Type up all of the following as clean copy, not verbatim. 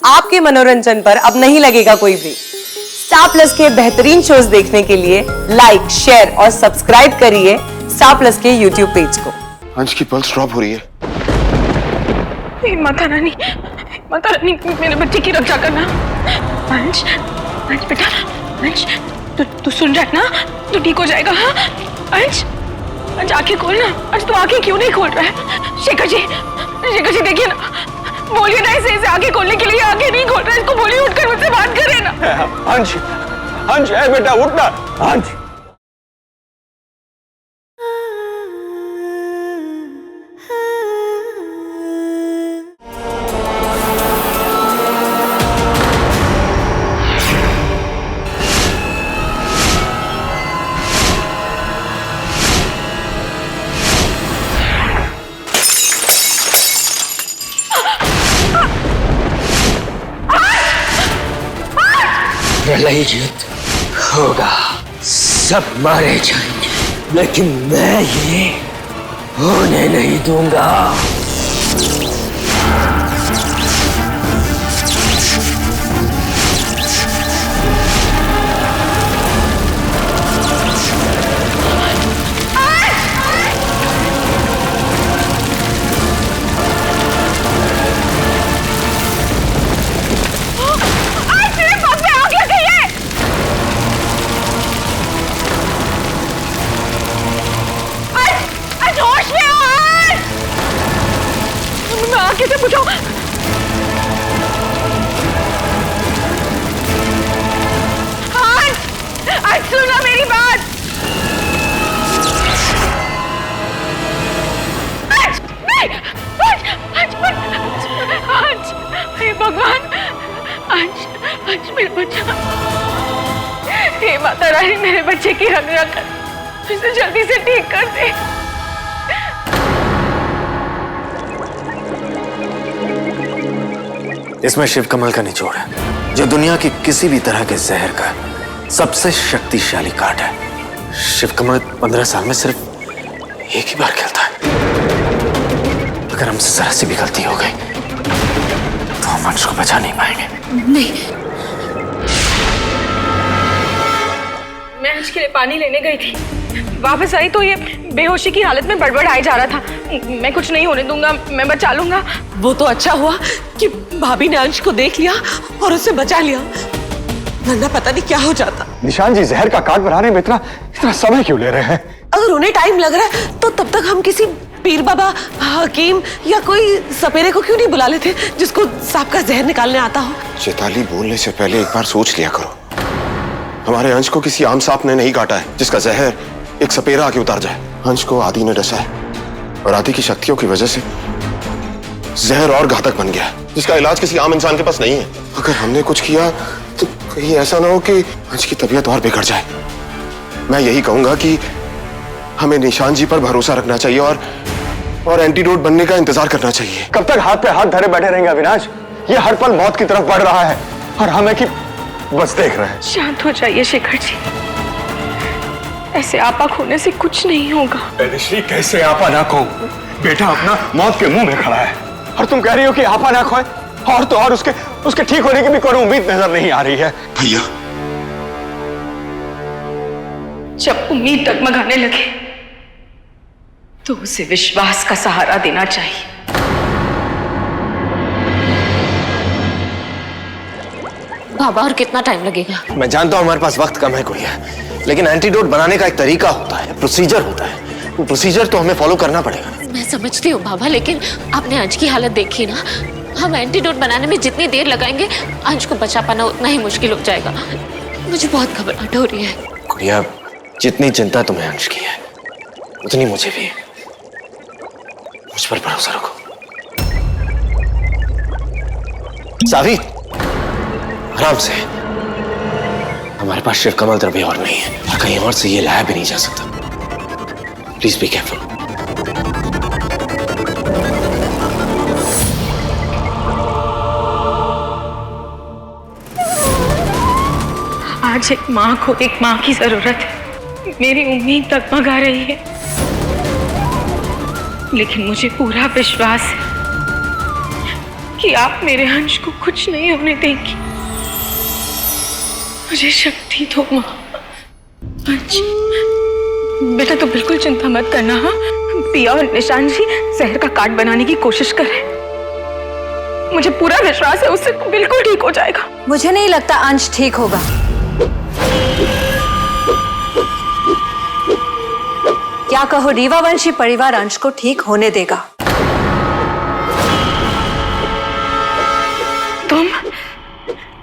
आपके मनोरंजन पर अब नहीं लगेगा कोई ब्रेक। स्टार प्लस के बेहतरीन शोज देखने के लिए लाइक, शेयर और सब्सक्राइब करिए स्टार प्लस के यूट्यूब पेज को। अंश की पल्स ड्रॉप हो रही है। माता रानी, मेरे बच्चे की रक्षा करना। अंश, अंश बेटा, अंश, तू सुन रहा है ना? तू ठीक हो जाएगा। हाँ अंश, अंश आंखें खोलना। अंश तू आंखें क्यों नहीं खोल रहा है? शेखर जी देखिए ना, बोलिए ना इसे आंखें खोलने के लिए। आंखें नहीं खोल रहा है, इसको बोलिए उठकर मुझसे बात करे ना। अंश, अंश है बेटा, उठना। अंश, प्रलय युद्ध होगा, सब मारे जाएंगे, लेकिन मैं ये होने नहीं दूंगा। कैसे पूछो? आज सुनो मेरी बात। आज हे भगवान, आज मेरा बच्चा। हे माता रानी, मेरे बच्चे की रक्षा कर, इसे जल्दी से ठीक कर दे। इसमें शिव कमल का निचोड़ है, जो दुनिया की किसी भी तरह के जहर का सबसे शक्तिशाली काट है। शिव कमल 15 साल में सिर्फ एक ही बार खेलता है। अगर हमसे जरा सी भी गलती हो गई तो हम अंश को बचा नहीं पाएंगे। नहीं, मैं अंश के लिए पानी लेने गई थी, वापस आई तो ये बेहोशी की हालत में बड़बड़ाए जा रहा था। मैं कुछ नहीं होने दूंगा, मैं बचा लूंगा। वो तो अच्छा हुआ कि भाभी ने अंश को देख लिया और उसे बचा लिया, वरना पता नहीं क्या हो जाता। निशान जी जहर का काट बनाने में इतना समय क्यों ले रहे हैं? अगर उन्हें टाइम लग रहा है तो तब तक हम किसी पीर बाबा, हकीम या कोई सपेरे को क्यों नहीं बुला लेते जिसको सांप का जहर निकालने आता हो। चेताली, बोलने से पहले एक बार सोच लिया करो। हमारे अंश को किसी आम सांप ने नहीं काटा है जिसका जहर एक सपेरा आके उतार जाए। अंश को आदि ने डसा है और आदि की शक्तियों की वजह से जहर और घातक बन गया, जिसका इलाज किसी आम इंसान के पास नहीं है। अगर हमने कुछ किया तो कहीं ऐसा ना हो कि अंश की तबीयत और बिगड़ जाए। मैं यही कहूंगा कि हमें निशान जी पर भरोसा रखना चाहिए और एंटीडोट बनने का इंतजार करना चाहिए। कब तक हाथ पे हाथ धरे बैठे रहेंगे अविनाश? ये हर पल मौत की तरफ बढ़ रहा है और हमें कि बस देख रहे हैं। शांत हो जाइए शेखर जी, ऐसे आपा खोने से कुछ नहीं होगा। श्री, कैसे आपा ना खो? बेटा अपना मौत के मुंह में खड़ा है और तुम कह रही हो कि आपा ना खोए? और तो और उसके ठीक होने की भी कोई उम्मीद नजर नहीं आ रही है। भैया, जब उम्मीद डगमगाने लगे तो उसे विश्वास का सहारा देना चाहिए। बाबा, और कितना टाइम लगेगा? मैं जानता हूं हमारे पास वक्त कम है गुड़िया, लेकिन एंटीडोट बनाने का एक तरीका होता है, प्रोसीजर होता है। वो प्रोसीजर तो हमें फॉलो करना पड़ेगा। मैं समझती हूँ बाबा, लेकिन आपने अंश की हालत देखी ना। हम एंटीडोट बनाने में जितनी देर लगाएंगे अंश को बचा पाना उतना ही मुश्किल हो जाएगा। मुझे बहुत घबराहट हो रही है। गुड़िया, जितनी चिंता तुम्हें अंश की है उतनी मुझे भी है। मुझ पर भरोसा रखो। सावी, आराम से। हमारे पास शिव कमल द्रव्य और नहीं है और कहीं और से ये लाया भी नहीं जा सकता। Please be careful. आज एक माँ को एक माँ की जरूरत है। मेरी उम्मीद डगमगा रही है, लेकिन मुझे पूरा विश्वास है कि कि आप मेरे अंश को कुछ नहीं होने देंगी। मुझे शक्ति दो माँ। अंश बेटा तो बिल्कुल चिंता मत करना। हाँ, पिया और निशान जी जहर का काट बनाने की कोशिश कर रहे हैं। मुझे पूरा विश्वास है उससे बिल्कुल ठीक हो जाएगा। मुझे नहीं लगता अंश ठीक होगा। क्या कहो, रीवा वंशी परिवार अंश को ठीक होने देगा?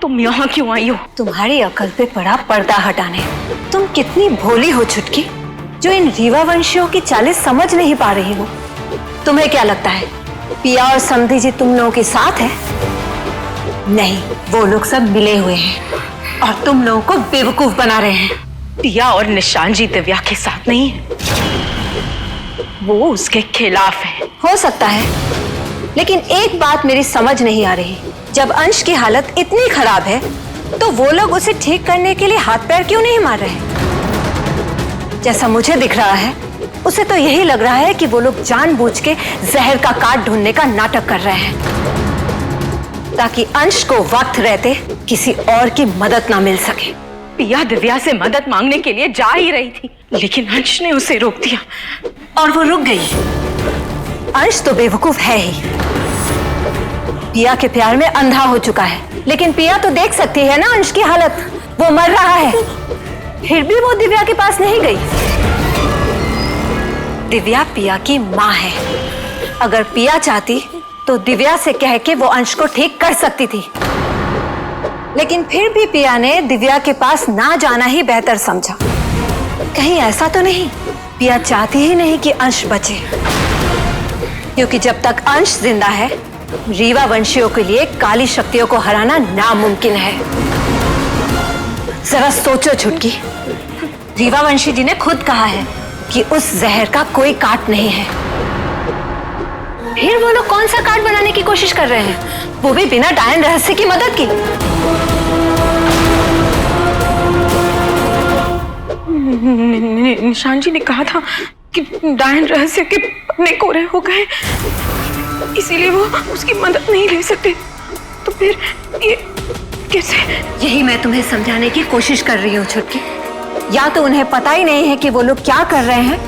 तुम यहाँ क्यों आई हो? तुम्हारी अकल पे पड़ा पर्दा हटाने। तुम कितनी भोली हो छुटकी, जो इन रीवा वंशियों की चालें समझ नहीं पा रही हो। तुम्हें क्या लगता है पिया और समधी जी तुम लोगों के साथ है? नहीं, वो लोग सब मिले हुए हैं और तुम लोगों को बेवकूफ बना रहे हैं। पिया और निशान जी दिव्या के साथ नहीं है, वो उसके खिलाफ है। हो सकता है, लेकिन एक बात मेरी समझ नहीं आ रही। जब अंश की हालत इतनी खराब है तो वो लोग उसे ठीक करने के लिए हाथ पैर क्यों नहीं मार रहे? जैसा मुझे दिख रहा है, उसे तो यही लग रहा है कि वो लोग जानबूझ के जहर का काट ढूंढने का नाटक कर रहे हैं ताकि अंश को वक्त रहते किसी और की मदद ना मिल सके। पिया दिव्या से मदद मांगने के लिए जा ही रही थी, लेकिन अंश ने उसे रोक दिया और वो रुक गई। अंश तो बेवकूफ है ही, पिया के प्यार में अंधा हो चुका है। लेकिन पिया तो देख सकती है ना अंश की हालत, वो मर रहा है, फिर भी वो दिव्या के पास नहीं गई। दिव्या पिया की माँ है। अगर पिया चाहती तो दिव्या से कह के वो अंश को ठीक कर सकती थी, लेकिन फिर भी पिया ने दिव्या के पास ना जाना ही बेहतर समझा। कहीं ऐसा तो नहीं पिया चाहती ही नहीं कि अंश बचे, क्योंकि जब तक अंश जिंदा है रीवा वंशियों के लिए काली शक्तियों को हराना नामुमकिन है। जरा सोचो छुटकी, रीवा वंशी जी ने खुद कहा है कि उस जहर का कोई काट नहीं है। फिर वो लोग कौन सा काट बनाने की कोशिश कर रहे हैं, वो भी बिना डायन रहस्य की मदद की। निशान जी ने कहा था कि डायन रहस्य के पन्ने कोरे हो गए, इसीलिए वो उसकी मदद नहीं ले सकते। तो फिर ये कैसे? यही मैं तुम्हें समझाने की कोशिश कर रही हूँ छुटकी। या तो उन्हें पता ही नहीं है कि वो लोग क्या कर रहे हैं,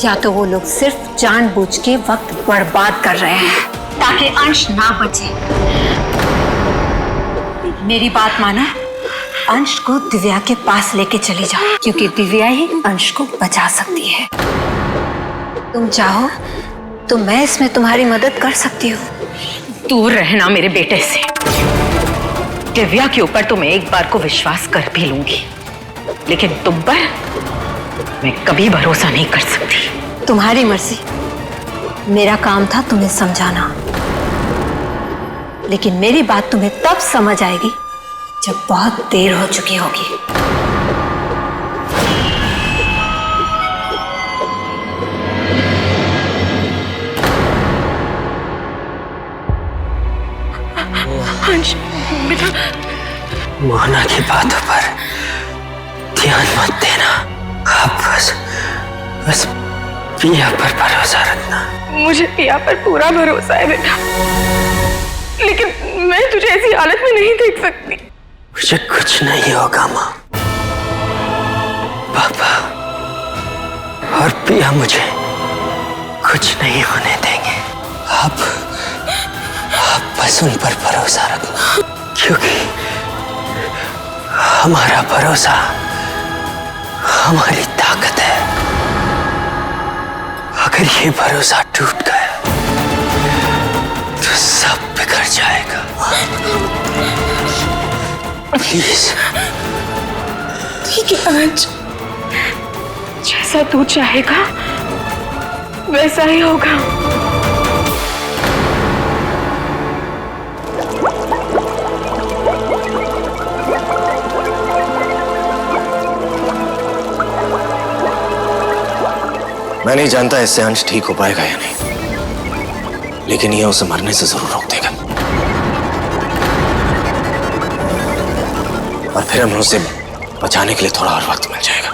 या तो वो लोग सिर्फ जानबूझ के वक्त बर्बाद कर रहे हैं ताकि अंश ना बचे। मेरी बात माना, अंश को दिव्या के पास लेके चली जाओ, क्योंकि दिव्या ही अंश को बचा सकती है। तुम चाहो तो मैं इसमें तुम्हारी मदद कर सकती हूँ। दूर रहना मेरे बेटे से। दिव्या के ऊपर तो मैं एक बार को विश्वास कर भी लूंगी, लेकिन तुम पर मैं कभी भरोसा नहीं कर सकती। तुम्हारी मर्जी। मेरा काम था तुम्हें समझाना, लेकिन मेरी बात तुम्हें तब समझ आएगी जब बहुत देर हो चुकी होगी। अंश बेटा, मोहना की बातों पर ध्यान मत देना। आप बस पिया पर भरोसा रखना। मुझे पिया पर पूरा भरोसा है बेटा, लेकिन मैं तुझे ऐसी हालत में नहीं देख सकती। मुझे कुछ नहीं होगा माँ। पापा और पिया मुझे कुछ नहीं होने देंगे। आप बस उन पर भरोसा रखना, क्योंकि हमारा भरोसा हमारी ताकत है। अगर ये भरोसा टूट गया तो सब बिगड़ जाएगा। प्लीज। ठीक है अंश, जैसा तू चाहेगा वैसा ही होगा। मैं नहीं जानता इससे अंश ठीक हो पाएगा या नहीं, लेकिन यह उसे मरने से जरूर रोक देगा और फिर हमें उसे बचाने के लिए थोड़ा और वक्त मिल जाएगा।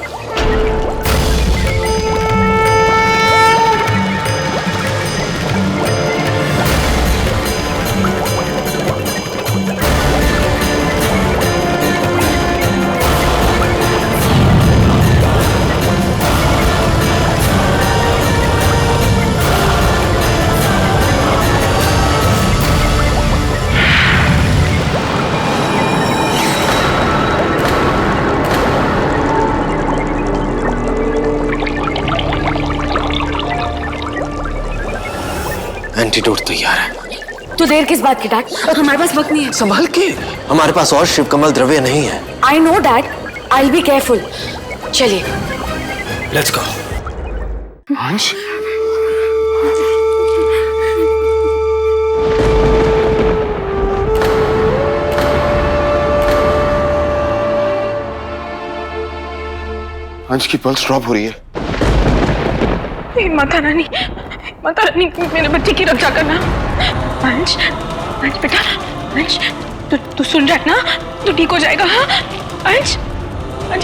एंटीडोट तैयार है। तो देर किस बात की डैड? हमारे पास वक्त नहीं है। संभाल के। हमारे पास और शिवकमल द्रव्य नहीं है। I know dad, I will be careful. चलिए। Let's go. अंश, अंश की पल्स ड्रॉप हो रही है। माता रानी मेरे बच्चे की रक्षा करना। अंश बेटा, अंश तू सुन रहा है ना? तू ठीक हो जाएगा। हाँ अंश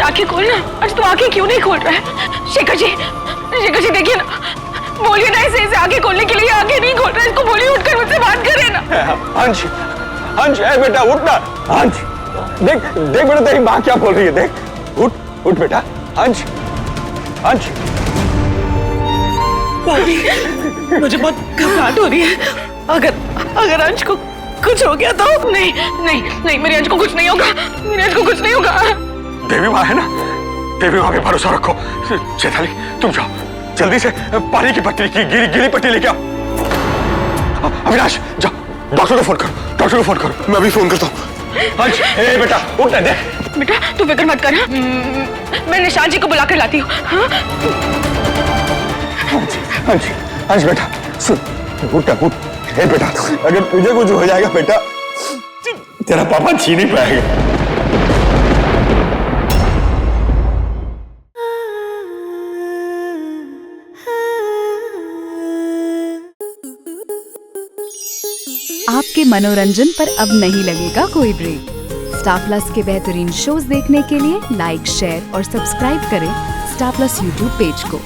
आंखें खोल ना। अंश तू आंखें क्यों नहीं खोल रहा है? शेखर जी देखिए ना, बोलिए ना इसे आंखें खोलने के लिए। आंखें नहीं खोल रहा है, इसको बोलिए उठकर मुझसे बात करे ना। अंश ए बेटा उठ ना। अंश देख बेटा तेरी माँ क्या बोल रही है। देख उठ बेटा। अंश मुझे बहुत घबराहट हो रही है। अगर अंश को कुछ हो गया तो? नहीं मेरे अंश को कुछ नहीं होगा। देवी माँ है ना, देवी माँ पे भरोसा रखो। चैताली तुम जाओ जल्दी से पानी की पट्टी की गीली पट्टी लेके आओ। अविनाश जाओ डॉक्टर को फोन करो। मैं अभी फोन करता हूँ। अंश ए बेटा उठ ना। देख बेटा तू फिक्र मत कर। मैं निशान जी को बुला कर लाती हूँ। हाँ? अंश बेटा सुन, उठ। ए बेटा अगर तुझे कुछ हो जाएगा बेटा, तेरा पापा जी नहीं पाएगा। आपके मनोरंजन पर अब नहीं लगेगा कोई ब्रेक। स्टार प्लस के बेहतरीन शोज देखने के लिए लाइक, शेयर और सब्सक्राइब करें स्टार प्लस यूट्यूब पेज को।